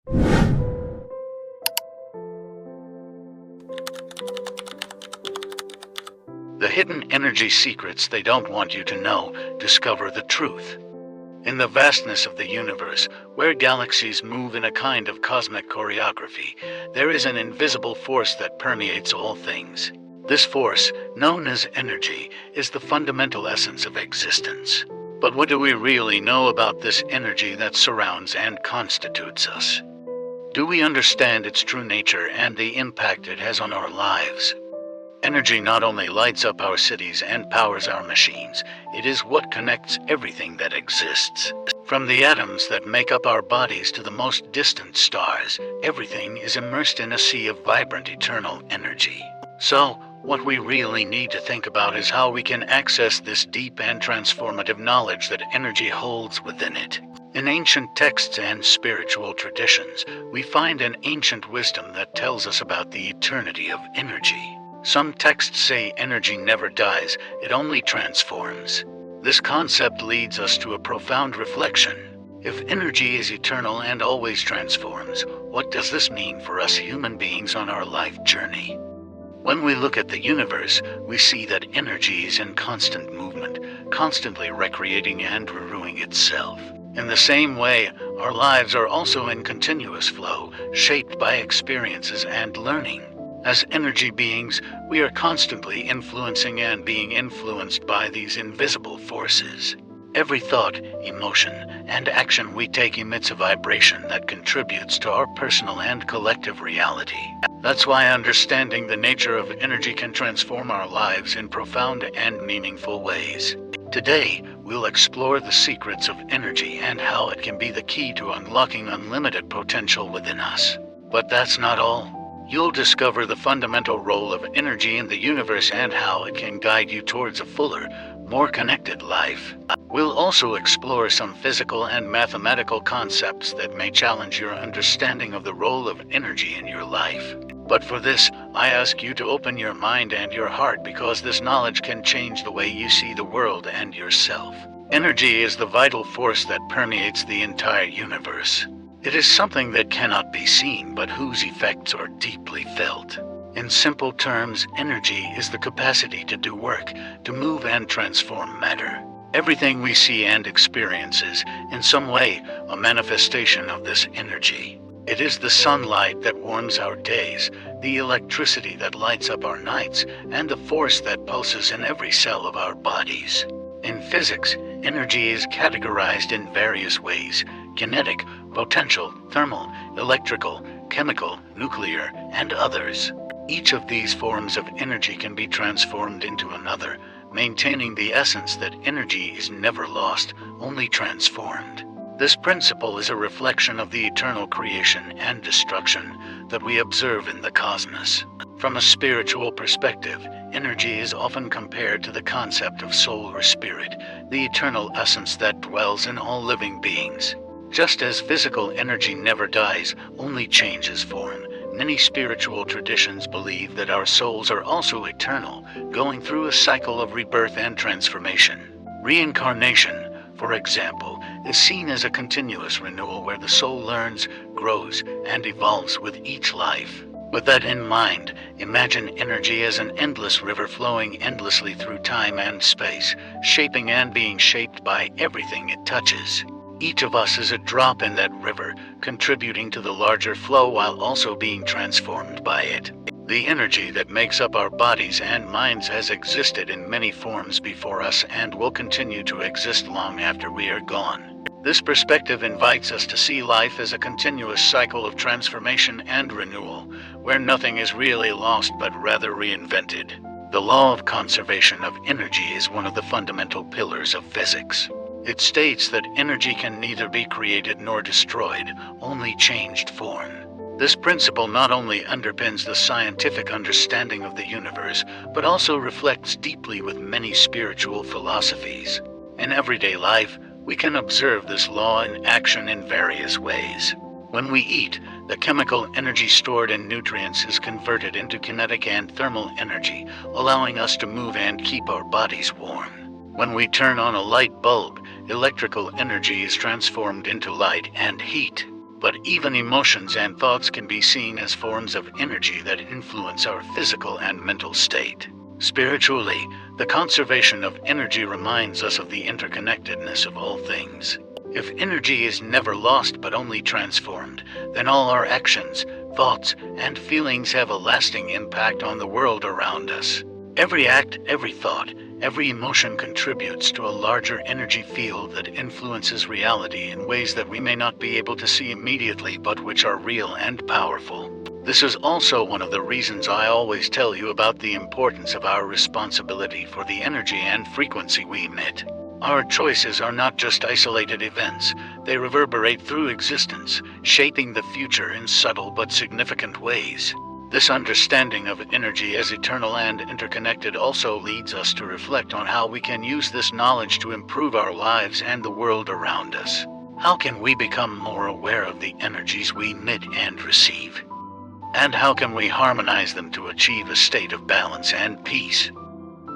The hidden energy secrets they don't want you to know. Discover the truth. In the vastness of the universe, where galaxies move in a kind of cosmic choreography, there is an invisible force that permeates all things. This force, known as energy, is the fundamental essence of existence. But what do we really know about this energy that surrounds and constitutes us? Do we understand its true nature and the impact it has on our lives? Energy not only lights up our cities and powers our machines, it is what connects everything that exists. From the atoms that make up our bodies to the most distant stars, everything is immersed in a sea of vibrant eternal energy. So, what we really need to think about is how we can access this deep and transformative knowledge that energy holds within it. In ancient texts and spiritual traditions, we find an ancient wisdom that tells us about the eternity of energy. Some texts say energy never dies, it only transforms. This concept leads us to a profound reflection. If energy is eternal and always transforms, what does this mean for us human beings on our life journey? When we look at the universe, we see that energy is in constant movement, constantly recreating and renewing itself. In the same way, our lives are also in continuous flow, shaped by experiences and learning. As energy beings, we are constantly influencing and being influenced by these invisible forces. Every thought, emotion, and action we take emits a vibration that contributes to our personal and collective reality. That's why understanding the nature of energy can transform our lives in profound and meaningful ways. Today, we'll explore the secrets of energy and how it can be the key to unlocking unlimited potential within us. But that's not all. You'll discover the fundamental role of energy in the universe and how it can guide you towards a fuller, more connected life. We'll also explore some physical and mathematical concepts that may challenge your understanding of the role of energy in your life. But for this, I ask you to open your mind and your heart, because this knowledge can change the way you see the world and yourself. Energy is the vital force that permeates the entire universe. It is something that cannot be seen, but whose effects are deeply felt. In simple terms, energy is the capacity to do work, to move and transform matter. Everything we see and experience is, in some way, a manifestation of this energy. It is the sunlight that warms our days, the electricity that lights up our nights, and the force that pulses in every cell of our bodies. In physics, energy is categorized in various ways: kinetic, potential, thermal, electrical, chemical, nuclear, and others. Each of these forms of energy can be transformed into another, maintaining the essence that energy is never lost, only transformed. This principle is a reflection of the eternal creation and destruction that we observe in the cosmos. From a spiritual perspective, energy is often compared to the concept of soul or spirit, the eternal essence that dwells in all living beings. Just as physical energy never dies, only changes form, many spiritual traditions believe that our souls are also eternal, going through a cycle of rebirth and transformation. Reincarnation, for example, is seen as a continuous renewal where the soul learns, grows, and evolves with each life. With that in mind, imagine energy as an endless river flowing endlessly through time and space, shaping and being shaped by everything it touches. Each of us is a drop in that river, contributing to the larger flow while also being transformed by it. The energy that makes up our bodies and minds has existed in many forms before us and will continue to exist long after we are gone. This perspective invites us to see life as a continuous cycle of transformation and renewal, where nothing is really lost but rather reinvented. The law of conservation of energy is one of the fundamental pillars of physics. It states that energy can neither be created nor destroyed, only changed form. This principle not only underpins the scientific understanding of the universe, but also reflects deeply with many spiritual philosophies. In everyday life, we can observe this law in action in various ways. When we eat, the chemical energy stored in nutrients is converted into kinetic and thermal energy, allowing us to move and keep our bodies warm. When we turn on a light bulb, electrical energy is transformed into light and heat. But even emotions and thoughts can be seen as forms of energy that influence our physical and mental state. Spiritually, the conservation of energy reminds us of the interconnectedness of all things. If energy is never lost but only transformed, then all our actions, thoughts, and feelings have a lasting impact on the world around us. Every act, every thought, every emotion contributes to a larger energy field that influences reality in ways that we may not be able to see immediately but which are real and powerful. This is also one of the reasons I always tell you about the importance of our responsibility for the energy and frequency we emit. Our choices are not just isolated events, they reverberate through existence, shaping the future in subtle but significant ways. This understanding of energy as eternal and interconnected also leads us to reflect on how we can use this knowledge to improve our lives and the world around us. How can we become more aware of the energies we emit and receive? And how can we harmonize them to achieve a state of balance and peace?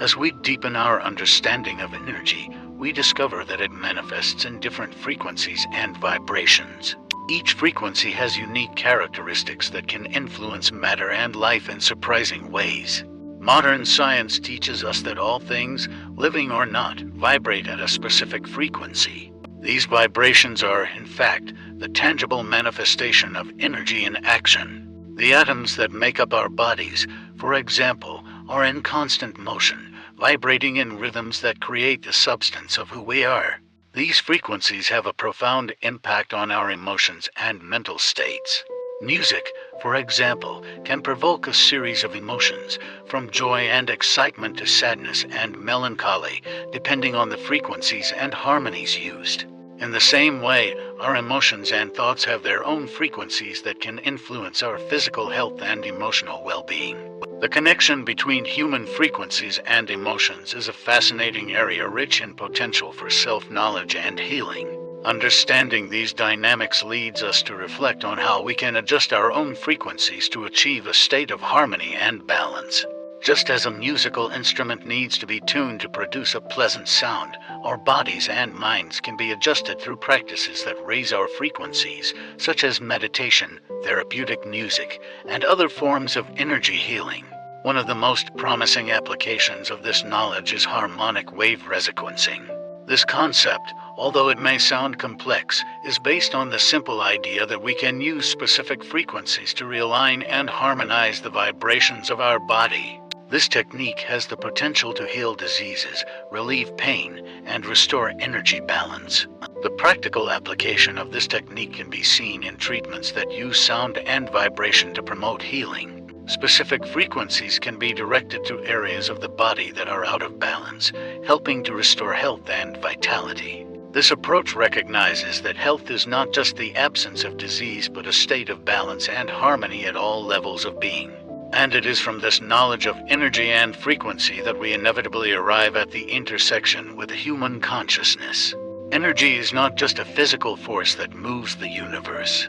As we deepen our understanding of energy, we discover that it manifests in different frequencies and vibrations. Each frequency has unique characteristics that can influence matter and life in surprising ways. Modern science teaches us that all things, living or not, vibrate at a specific frequency. These vibrations are, in fact, the tangible manifestation of energy in action. The atoms that make up our bodies, for example, are in constant motion, vibrating in rhythms that create the substance of who we are. These frequencies have a profound impact on our emotions and mental states. Music, for example, can provoke a series of emotions, from joy and excitement to sadness and melancholy, depending on the frequencies and harmonies used. In the same way, our emotions and thoughts have their own frequencies that can influence our physical health and emotional well-being. The connection between human frequencies and emotions is a fascinating area rich in potential for self-knowledge and healing. Understanding these dynamics leads us to reflect on how we can adjust our own frequencies to achieve a state of harmony and balance. Just as a musical instrument needs to be tuned to produce a pleasant sound, our bodies and minds can be adjusted through practices that raise our frequencies, such as meditation, therapeutic music, and other forms of energy healing. One of the most promising applications of this knowledge is harmonic wave resequencing. This concept, although it may sound complex, is based on the simple idea that we can use specific frequencies to realign and harmonize the vibrations of our body. This technique has the potential to heal diseases, relieve pain, and restore energy balance. The practical application of this technique can be seen in treatments that use sound and vibration to promote healing. Specific frequencies can be directed to areas of the body that are out of balance, helping to restore health and vitality. This approach recognizes that health is not just the absence of disease but a state of balance and harmony at all levels of being. And it is from this knowledge of energy and frequency that we inevitably arrive at the intersection with human consciousness. Energy is not just a physical force that moves the universe.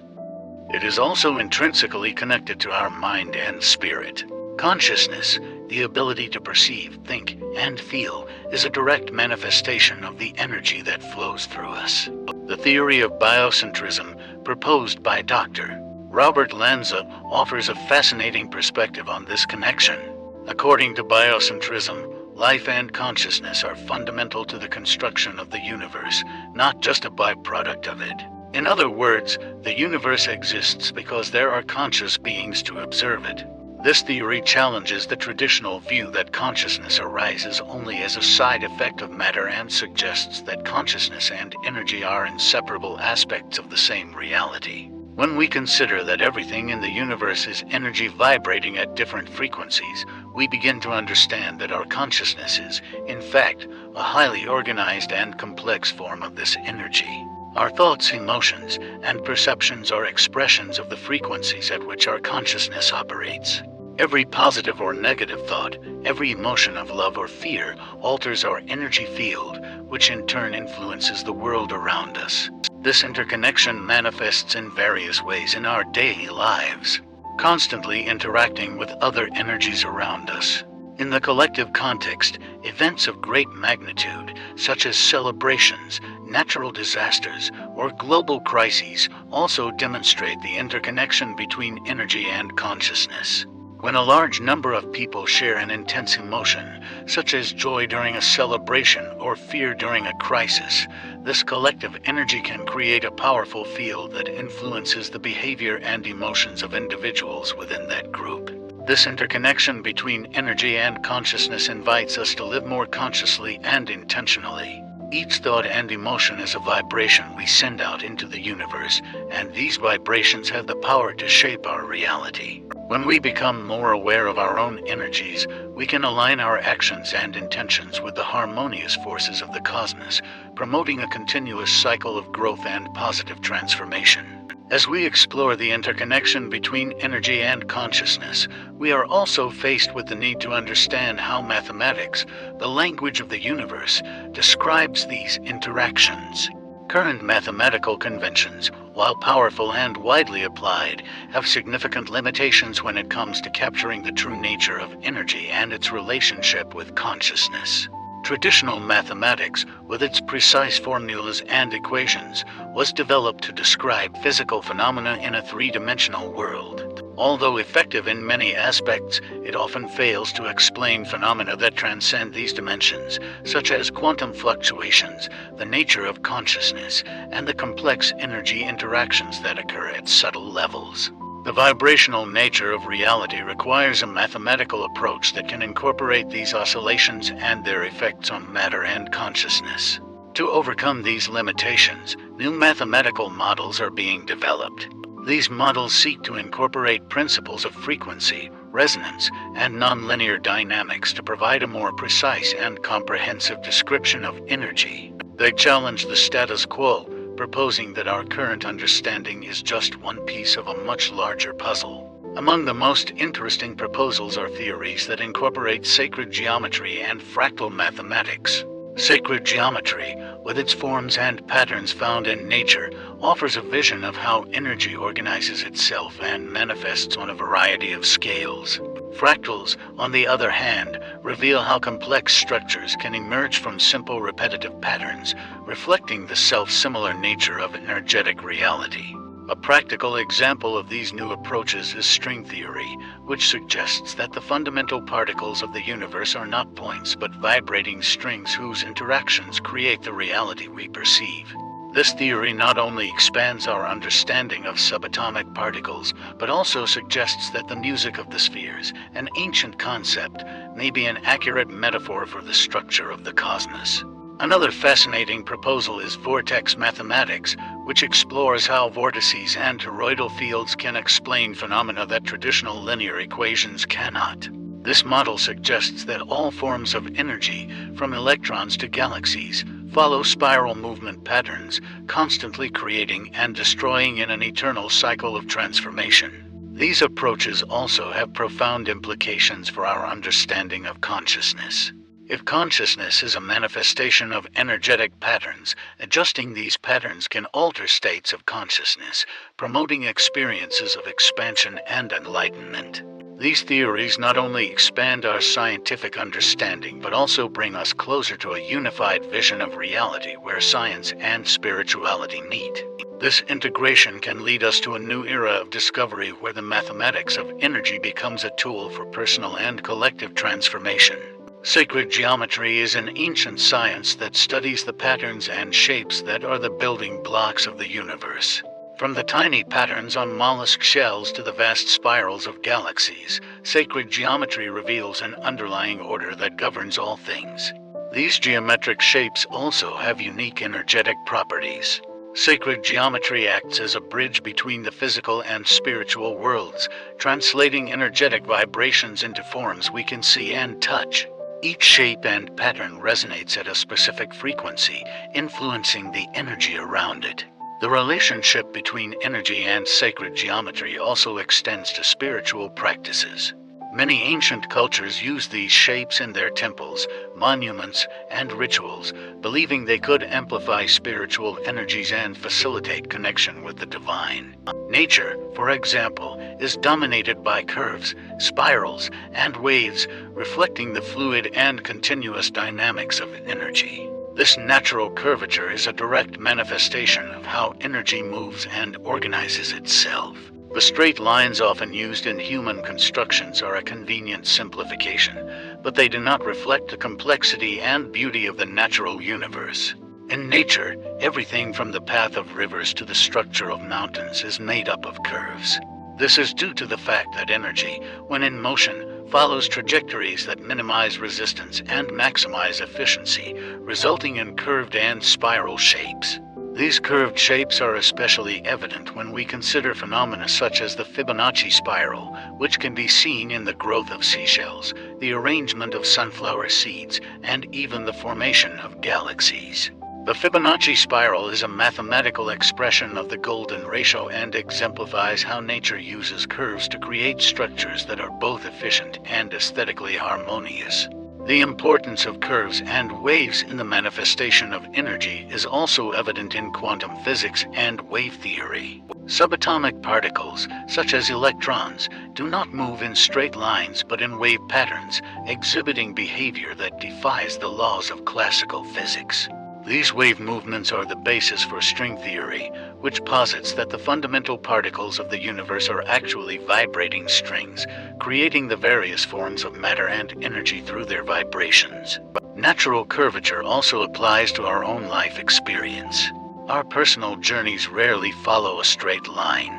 It is also intrinsically connected to our mind and spirit. Consciousness, the ability to perceive, think, and feel, is a direct manifestation of the energy that flows through us. The theory of biocentrism, proposed by Dr. Robert Lanza, offers a fascinating perspective on this connection. According to biocentrism, life and consciousness are fundamental to the construction of the universe, not just a byproduct of it. In other words, the universe exists because there are conscious beings to observe it. This theory challenges the traditional view that consciousness arises only as a side effect of matter and suggests that consciousness and energy are inseparable aspects of the same reality. When we consider that everything in the universe is energy vibrating at different frequencies, we begin to understand that our consciousness is, in fact, a highly organized and complex form of this energy. Our thoughts, emotions, and perceptions are expressions of the frequencies at which our consciousness operates. Every positive or negative thought, every emotion of love or fear alters our energy field, which in turn influences the world around us. This interconnection manifests in various ways in our daily lives, constantly interacting with other energies around us. In the collective context, events of great magnitude, such as celebrations, Natural disasters or global crises also demonstrate the interconnection between energy and consciousness. When a large number of people share an intense emotion, such as joy during a celebration or fear during a crisis, this collective energy can create a powerful field that influences the behavior and emotions of individuals within that group. This interconnection between energy and consciousness invites us to live more consciously and intentionally. Each thought and emotion is a vibration we send out into the universe, and these vibrations have the power to shape our reality. When we become more aware of our own energies, we can align our actions and intentions with the harmonious forces of the cosmos, promoting a continuous cycle of growth and positive transformation. As we explore the interconnection between energy and consciousness, we are also faced with the need to understand how mathematics, the language of the universe, describes these interactions. Current mathematical conventions, while powerful and widely applied, have significant limitations when it comes to capturing the true nature of energy and its relationship with consciousness. Traditional mathematics, with its precise formulas and equations, was developed to describe physical phenomena in a three-dimensional world. Although effective in many aspects, it often fails to explain phenomena that transcend these dimensions, such as quantum fluctuations, the nature of consciousness, and the complex energy interactions that occur at subtle levels. The vibrational nature of reality requires a mathematical approach that can incorporate these oscillations and their effects on matter and consciousness. To overcome these limitations, new mathematical models are being developed. These models seek to incorporate principles of frequency, resonance, and nonlinear dynamics to provide a more precise and comprehensive description of energy. They challenge the status quo, proposing that our current understanding is just one piece of a much larger puzzle. Among the most interesting proposals are theories that incorporate sacred geometry and fractal mathematics. Sacred geometry, with its forms and patterns found in nature, offers a vision of how energy organizes itself and manifests on a variety of scales. Fractals, on the other hand, reveal how complex structures can emerge from simple repetitive patterns, reflecting the self-similar nature of energetic reality. A practical example of these new approaches is string theory, which suggests that the fundamental particles of the universe are not points but vibrating strings whose interactions create the reality we perceive. This theory not only expands our understanding of subatomic particles, but also suggests that the music of the spheres, an ancient concept, may be an accurate metaphor for the structure of the cosmos. Another fascinating proposal is vortex mathematics, which explores how vortices and toroidal fields can explain phenomena that traditional linear equations cannot. This model suggests that all forms of energy, from electrons to galaxies, follow spiral movement patterns, constantly creating and destroying in an eternal cycle of transformation. These approaches also have profound implications for our understanding of consciousness. If consciousness is a manifestation of energetic patterns, adjusting these patterns can alter states of consciousness, promoting experiences of expansion and enlightenment. These theories not only expand our scientific understanding, but also bring us closer to a unified vision of reality where science and spirituality meet. This integration can lead us to a new era of discovery where the mathematics of energy becomes a tool for personal and collective transformation. Sacred geometry is an ancient science that studies the patterns and shapes that are the building blocks of the universe. From the tiny patterns on mollusk shells to the vast spirals of galaxies, sacred geometry reveals an underlying order that governs all things. These geometric shapes also have unique energetic properties. Sacred geometry acts as a bridge between the physical and spiritual worlds, translating energetic vibrations into forms we can see and touch. Each shape and pattern resonates at a specific frequency, influencing the energy around it. The relationship between energy and sacred geometry also extends to spiritual practices. Many ancient cultures used these shapes in their temples, monuments, and rituals, believing they could amplify spiritual energies and facilitate connection with the divine. Nature, for example, is dominated by curves, spirals, and waves, reflecting the fluid and continuous dynamics of energy. This natural curvature is a direct manifestation of how energy moves and organizes itself. The straight lines often used in human constructions are a convenient simplification, but they do not reflect the complexity and beauty of the natural universe. In nature, everything from the path of rivers to the structure of mountains is made up of curves. This is due to the fact that energy, when in motion, follows trajectories that minimize resistance and maximize efficiency, resulting in curved and spiral shapes. These curved shapes are especially evident when we consider phenomena such as the Fibonacci spiral, which can be seen in the growth of seashells, the arrangement of sunflower seeds, and even the formation of galaxies. The Fibonacci spiral is a mathematical expression of the golden ratio and exemplifies how nature uses curves to create structures that are both efficient and aesthetically harmonious. The importance of curves and waves in the manifestation of energy is also evident in quantum physics and wave theory. Subatomic particles, such as electrons, do not move in straight lines but in wave patterns, exhibiting behavior that defies the laws of classical physics. These wave movements are the basis for string theory, which posits that the fundamental particles of the universe are actually vibrating strings, creating the various forms of matter and energy through their vibrations. Natural curvature also applies to our own life experience. Our personal journeys rarely follow a straight line.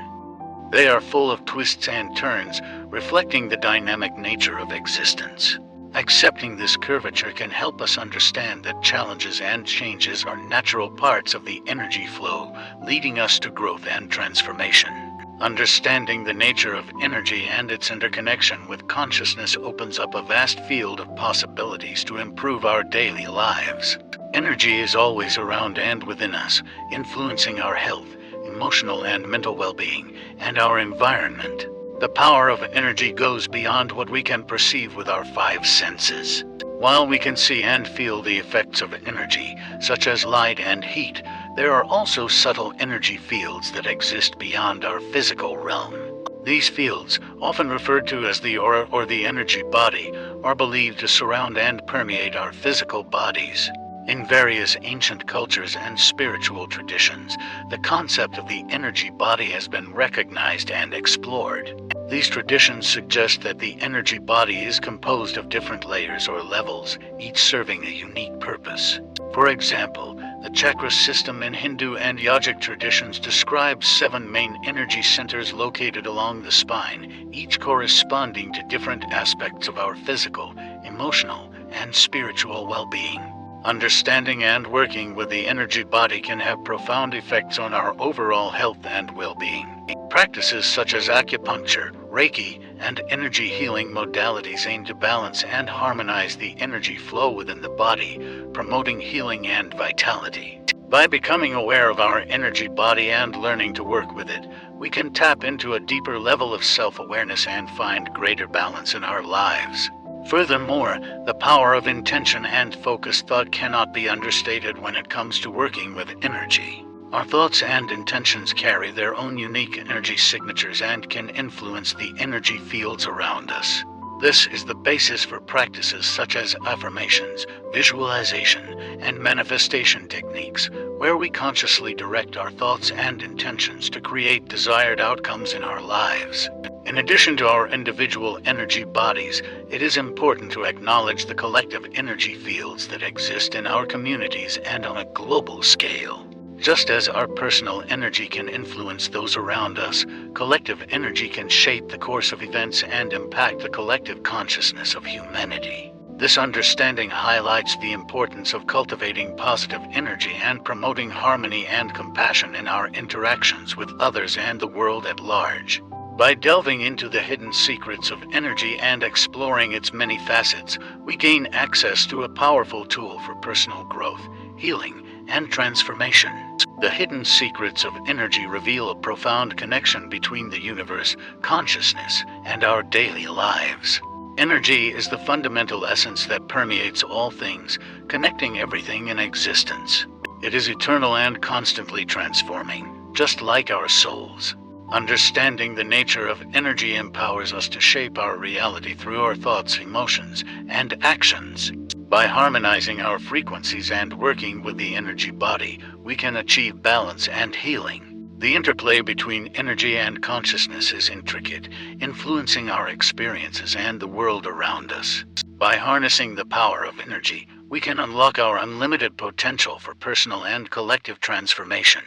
They are full of twists and turns, reflecting the dynamic nature of existence. Accepting this curvature can help us understand that challenges and changes are natural parts of the energy flow, leading us to growth and transformation. Understanding the nature of energy and its interconnection with consciousness opens up a vast field of possibilities to improve our daily lives. Energy is always around and within us, influencing our health, emotional and mental well-being, and our environment. The power of energy goes beyond what we can perceive with our five senses. While we can see and feel the effects of energy, such as light and heat, there are also subtle energy fields that exist beyond our physical realm. These fields, often referred to as the aura or the energy body, are believed to surround and permeate our physical bodies. In various ancient cultures and spiritual traditions, the concept of the energy body has been recognized and explored. These traditions suggest that the energy body is composed of different layers or levels, each serving a unique purpose. For example, the chakra system in Hindu and yogic traditions describes 7 main energy centers located along the spine, each corresponding to different aspects of our physical, emotional, and spiritual well-being. Understanding and working with the energy body can have profound effects on our overall health and well-being. Practices such as acupuncture, Reiki, and energy healing modalities aim to balance and harmonize the energy flow within the body, promoting healing and vitality. By becoming aware of our energy body and learning to work with it, we can tap into a deeper level of self-awareness and find greater balance in our lives. Furthermore, the power of intention and focused thought cannot be understated when it comes to working with energy. Our thoughts and intentions carry their own unique energy signatures and can influence the energy fields around us. This is the basis for practices such as affirmations, visualization, and manifestation techniques, where we consciously direct our thoughts and intentions to create desired outcomes in our lives. In addition to our individual energy bodies, it is important to acknowledge the collective energy fields that exist in our communities and on a global scale. Just as our personal energy can influence those around us, collective energy can shape the course of events and impact the collective consciousness of humanity. This understanding highlights the importance of cultivating positive energy and promoting harmony and compassion in our interactions with others and the world at large. By delving into the hidden secrets of energy and exploring its many facets, we gain access to a powerful tool for personal growth, healing, and transformation. The hidden secrets of energy reveal a profound connection between the universe, consciousness, and our daily lives. Energy is the fundamental essence that permeates all things, connecting everything in existence. It is eternal and constantly transforming, just like our souls. Understanding the nature of energy empowers us to shape our reality through our thoughts, emotions, and actions. By harmonizing our frequencies and working with the energy body, we can achieve balance and healing. The interplay between energy and consciousness is intricate, influencing our experiences and the world around us. By harnessing the power of energy, we can unlock our unlimited potential for personal and collective transformation.